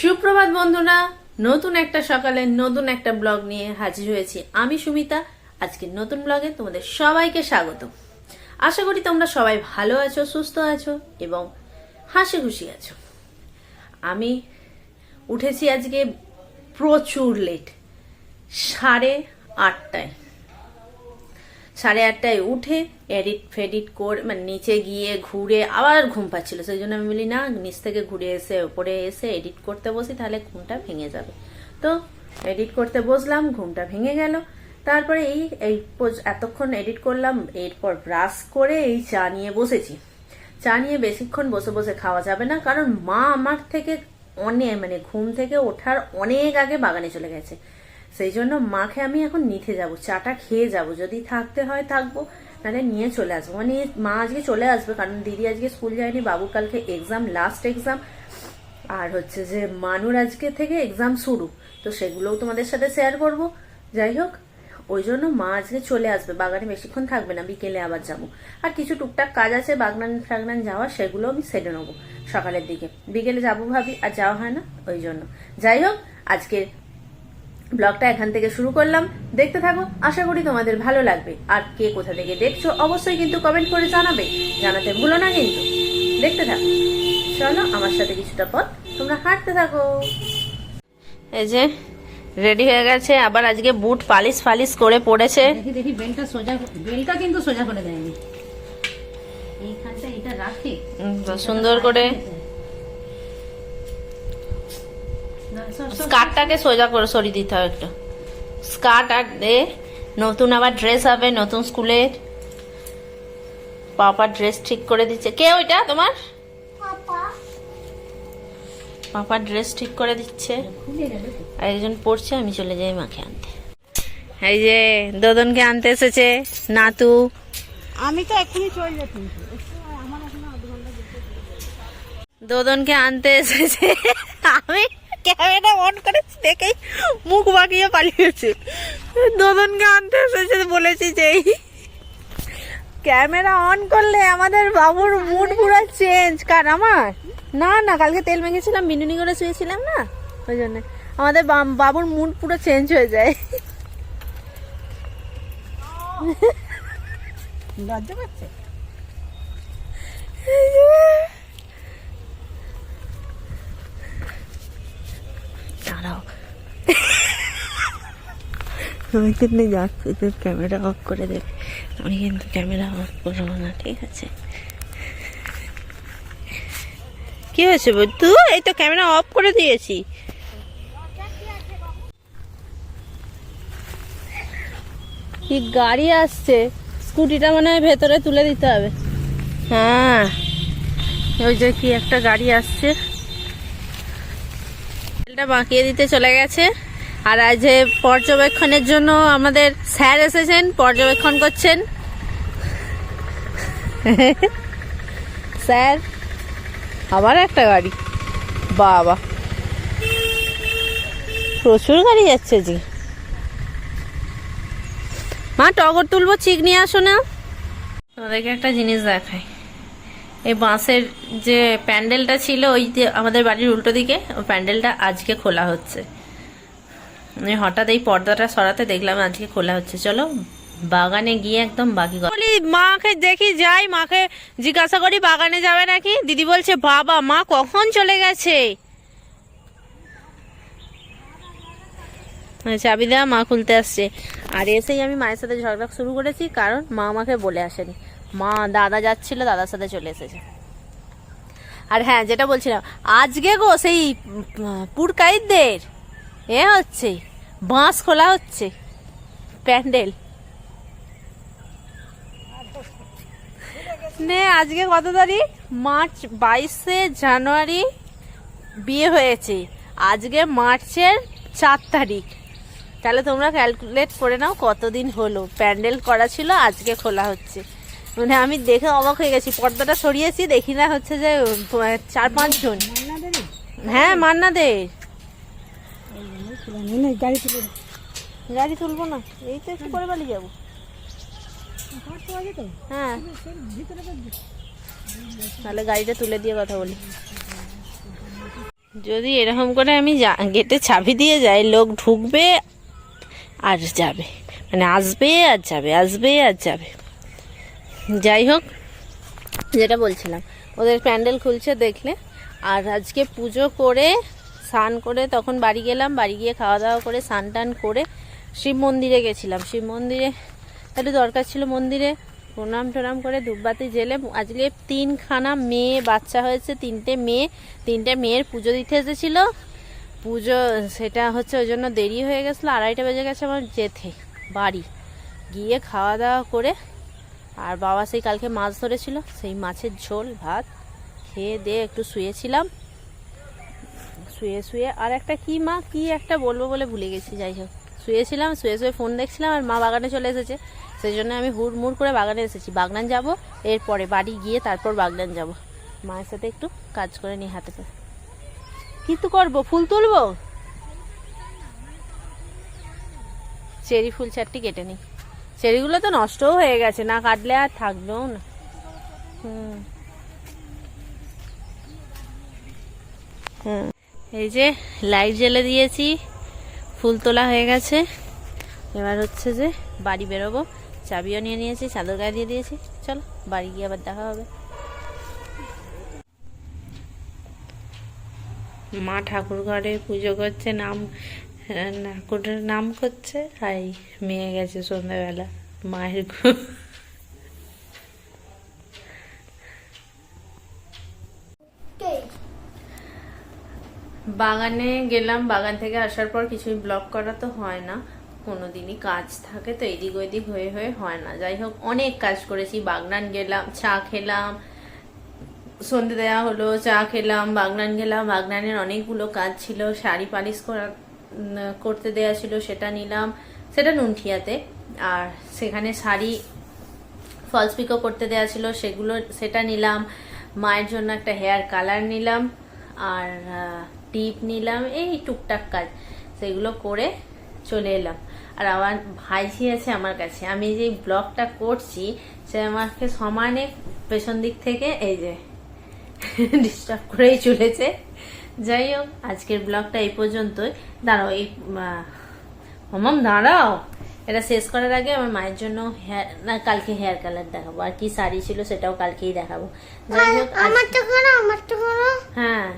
সুপ্রভাত বন্ধুরা, নতুন একটা সকালে নতুন একটা ব্লগ নিয়ে হাজির হয়েছি আমি সুমিতা। আজকে নতুন ব্লগে তোমাদের সবাইকে স্বাগত। আশা করি তোমরা সবাই ভালো আছো, সুস্থ আছো এবং হাসি খুশি আছো। আমি উঠেছি আজকে প্রচুর লেট, 8:30টায়। 8:30টায় উঠে এডিট করে মানে নিচে গিয়ে ঘুরে আবার ঘুম পাচ্ছিল, সেই জন্য আমি বলি না, নিচ থেকে ঘুরে এসে উপরে এসে এডিট করতে বসি, তাহলে ঘুমটা ভেঙে যাবে। তো এডিট করতে বসলাম, ঘুমটা ভেঙে গেল। তারপরে এই এতক্ষণ এডিট করলাম, এরপর ব্রাশ করে এই চা নিয়ে বসেছি। চা নিয়ে বেশিক্ষণ বসে বসে খাওয়া যাবে না, কারণ মা আমার থেকে ঘুম থেকে ওঠার অনেক আগে বাগানে চলে গেছে। সেই জন্য মাকে আমি এখন নিতে যাব, চাটা খেয়ে যাব, যদি থাকতে হয় থাকবো, নাহলে নিয়ে চলে আসবো। মানে মা আজকে চলে আসবে, কারণ দিদি আজকে স্কুল যায়নি, বাবুর কালকে এক্সাম, লাস্ট এক্সাম। আর হচ্ছে যে মানুর আজকে থেকে এক্সাম শুরু, তো সেগুলোও তোমাদের সাথে শেয়ার করব। যাই হোক, ওই জন্য মা আজকে চলে আসবে, বাগানে বেশিক্ষণ থাকবে না, বিকেলে আবার যাবো। আর কিছু টুকটাক কাজ আছে বাগনান টাগনান যাওয়া, সেগুলো আমি সেরে নেবো সকালের দিকে, বিকেলে যাবো ভাবি, আর যাওয়া হয় না ওই জন্য। যাই হোক, আজকে ব্লগটা এখান থেকে শুরু করলাম, দেখতে থাকো, আশা করি তোমাদের ভালো লাগবে। আর কে কোথা থেকে দেখছো অবশ্যই কিন্তু কমেন্ট করে জানাতে ভুলো না কিন্তু। দেখতে থাকো, চলো আমার সাথে কিছুটা পথ তোমরা হাঁটতে থাকো। এই যে রেডি হয়ে গেছে, আবার আজকে বুট পালিশ করে পড়েছে। দেখি বেলটা সোজা, বেলটা কিন্তু সোজা করে দেয়নি, এইখানটা এটা রাখে সুন্দর করে স্কার্টটাকে সোজা করে সরিয়ে দিতে হবে একটু। স্কার্ট আর নতুন আবার ড্রেস হবে, নতুন স্কুলের। পাপা ড্রেস ঠিক করে দিচ্ছে। কে ওইটা তোমার? পাপা ড্রেস ঠিক করে দিচ্ছে, আর একজন পড়ছে, আমি চলে যাই মাকে আনতে। এই যে দদনকে আনতে এসেছে নাতু। আমি তো এখনই চলে যেতাম, দদনকে আনতে এসেছে, আমি ক্যামেরা অন করে দেখেই মুখ বাঁকিয়ে পালিয়েছে। দদনকে আনতে এসেছে বলেছি যে ক্যামেরা অন করলে আমাদের বাবুর মুড পুরো চেঞ্জ। কার? আমার না, কালকে তেল মেখেছিলাম, বিনুনি করে শুয়েছিলাম না, ওই জন্য আমাদের বাবুর মুড পুরো চেঞ্জ হয়ে যায়। লজ্জা পাচ্ছে। দাঁড়াও, আমি কিন্তু যাচ্ছি, তুই ক্যামেরা অফ করে দেবে, আমি কিন্তু ক্যামেরা অফ করবো না, ঠিক আছে? কি হয়েছে বন্ধু? এই তো ক্যামেরা অফ করে দিয়েছি। কি গাড়ি আসছে, স্কুটিটা মনে হয় ভেতরে তুলে দিতে হবে। হ্যাঁ, ওই যে কি একটা গাড়ি আসছে, এটা বাঁকিয়ে দিতে চলে গেছে। আর আজ পর্যবেক্ষণের জন্য আমাদের স্যার এসেছেন, পর্যবেক্ষণ করছেন। স্যার, আবার একটা গাড়ি, বাবা প্রচুর গাড়ি যাচ্ছে জি। মা টগর তুলবো, চিক নিয়ে আসো না। তোমাদেরকে একটা জিনিস দেখাই, এই বাঁশের যে প্যান্ডেলটা ছিল ওই যে আমাদের বাড়ির উল্টো দিকে, ওই প্যান্ডেলটা আজকে খোলা হচ্ছে। আমি হঠাৎ এই পর্দাটা সরাতে দেখলাম আজকে খোলা হচ্ছে। চলো বাগানে গিয়ে একদম বাকি বলি, মাকে দেখি যাই, মাকে জিজ্ঞাসা করি বাগানে যাবে নাকি। দিদি বলছে বাবা মা কখন চলে গেছে। চাবি দেওয়া, মা খুলতে আসছে। আর এসেই আমি মায়ের সাথে ঝগড়া শুরু করেছি, কারণ মা আমাকে বলে আসেনি, মা দাদা যাচ্ছিল, দাদার সাথে চলে এসেছে। আর হ্যাঁ, যেটা বলছিলাম, আজকে গো সেই পুরকাইতদের হচ্ছে বাঁশ খোলা হচ্ছে, প্যান্ডেল। আজকে কত তারিখ? মার্চ 22শে জানুয়ারি বিয়ে হয়েছে, আজকে মার্চের 4 তারিখ। তাহলে তোমরা ক্যালকুলেট করে নাও কতদিন হলো প্যান্ডেল করা ছিল, আজকে খোলা হচ্ছে। মানে আমি দেখে অবাক হয়ে গেছি, পর্দাটা সরিয়েছি, দেখি না হচ্ছে যে 4-5 জন। হ্যাঁ, মান্নাদের গাড়ি তুলবো না, এই তো একটু করে বাড়ি যাবো। হ্যাঁ, তাহলে গাড়িটা তুলে দিয়ে কথা বলি। যদি এরকম করে আমি গেটে চাবি দিয়ে যাই, লোক ঢুকবে আর যাবে, মানে আসবে আর যাবে, আসবে আর যাবে। যাই হোক, যেটা বলছিলাম, ওদের প্যান্ডেল খুলছে দেখলে। আর আজকে পুজো করে স্নান করে তখন বাড়ি গেলাম, বাড়ি গিয়ে খাওয়া দাওয়া করে স্নান টান করে শিব মন্দিরে গেছিলাম। শিব মন্দিরে একটু দরকার ছিল, মন্দিরে প্রণাম টনাম করে ধূপবাতি জেলে আজকে 3খানা মেয়ে বাচ্চা হয়েছে, 3টে মেয়ের পুজো দিতে এসেছিল। পুজো সেটা হচ্ছে, ওই জন্য দেরি হয়ে গেছিলো, 2:30 বেজে গেছে আমার যেতে বাড়ি। গিয়ে খাওয়া দাওয়া করে, আর বাবা সেই কালকে মাছ ধরেছিল, সেই মাছের ঝোল ভাত খেয়ে দিয়ে একটু শুয়েছিলাম। শুয়ে আর একটা কি একটা বলবো বলে ভুলে গেছি। যাই হোক, শুয়েছিলাম, শুয়ে ফোন দেখছিলাম, আর মা বাগানে চলে এসেছে। সেই জন্য আমি হুড়মুড় করে বাগানে এসেছি। বাগনান যাব, এরপরে বাড়ি গিয়ে তারপর বাগনান যাব। মায়ের সাথে একটু কাজ করে নিই হাতে করে। কি তো করবো, ফুল তুলবো, চেরি ফুল 4টি কেটে নিই। চেরিগুলো তো নষ্টও হয়ে গেছে, না কাটলে আর থাকবেও না। এই যে লাইট জ্বেলে দিয়েছি, ফুল তোলা হয়ে গেছে। এবার হচ্ছে যে বাড়ি বেরোবো, চাবিও নিয়ে নিয়েছি, চাদর গায়ে দিয়ে দিয়েছি। চলো বাড়ি গিয়ে আবার দেখা হবে। মা ঠাকুর ঘরে পুজো করছে, ঠাকুরের নাম করছে। আর মেয়ে গেছে সন্ধ্যাবেলা মায়ের বাগানে গেলাম। বাগান থেকে আসার পর কিছুই ব্লগ করা তো হয় না, কোনোদিনই কাজ থাকে তো এদিক ওইদিক হয়ে হয় না। যাই হোক, অনেক কাজ করেছি। বাগনান গেলাম, চা খেলাম, সন্ধে দেওয়া হলো, চা খেলাম, বাগনান গেলাম। বাগনানের অনেকগুলো কাজ ছিল, শাড়ি পালিশ করতে দেয়া ছিল, সেটা নিলাম, সেটা নুনঠিয়াতে। আর সেখানে শাড়ি ফলস পিকো করতে দেয়া ছিল, সেটা নিলাম। মায়ের জন্য একটা হেয়ার কালার নিলাম, আর টিপ নিলাম, এই টুকটাক কাজ, সেগুলো করে চলে এলাম। আর আমার ভাইঝি আছে আমার কাছে, আমি যে ব্লগটা করছি সে আমাকে সমানে পেছন দিক থেকে এই যে ডিস্টার্ব করেই চলেছে। যাই হোক, আজকের ব্লগটা এই পর্যন্তই। দাঁড়াও, দাঁড়াও, এটা শেষ করার আগে আমার মায়ের জন্য কালকে হেয়ার কালার দেখাবো, আর কি শাড়ি ছিল সেটাও কালকেই দেখাবো। যাই হোক, হ্যাঁ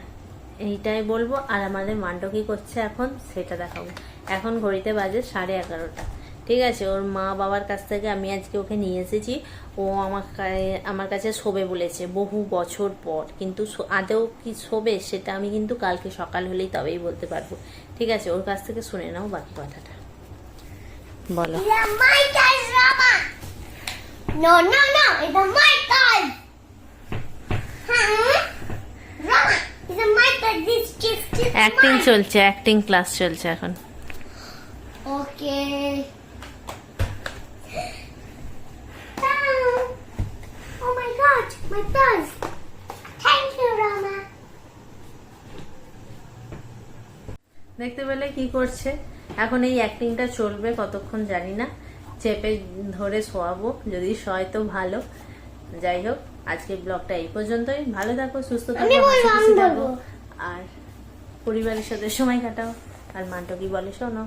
এইটাই বলবো। আর আমাদের মান্টো কি করছে এখন সেটা দেখাবো। এখন ঘড়িতে বাজে 11:30। ঠিক আছে, ওর মা বাবার কাছ থেকে আমি আজকে ওকে নিয়ে এসেছি। ও আমার কাছে শোবে বলেছে বহু বছর পর, কিন্তু আদৌ কি শোবে সেটা আমি কিন্তু কালকে সকাল হলেই তবেই বলতে পারবো। ঠিক আছে, ওর কাছ থেকে শুনে নাও বাকি কথাটা। বলো। অ্যাক্টিং চলছে, অ্যাক্টিং ক্লাস চলছে এখন। ওকে, oh my god, my toes. Thank you, Rama. দেখতে পেলে কি করছে এখন। এই অ্যাক্টিংটা চলবে কতক্ষণ জানি না, চেপে ধরে শোয়াবো, যদি শয় তো ভালো। যাই হোক, আজকের ব্লগটা এই পর্যন্তই। ভালো থাকো, সুস্থ থাকো, হাসি থাকো, আর পরিবারের সাথে সময় কাটাও। আর মান্টো কি বলে শোনো।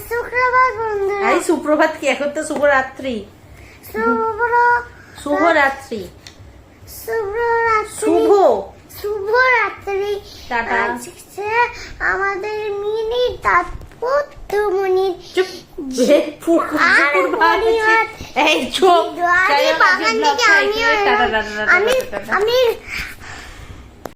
সুপ্রভাত বন্ধুরা। এই সুপ্রভাত কি, এখন তো শুভরাত্রি। শুভরাত্রি, শুভরাত্রি। টাটা। আজকে আমাদের মিনি দাঁতপুত্রমণি এই চুপ। আমি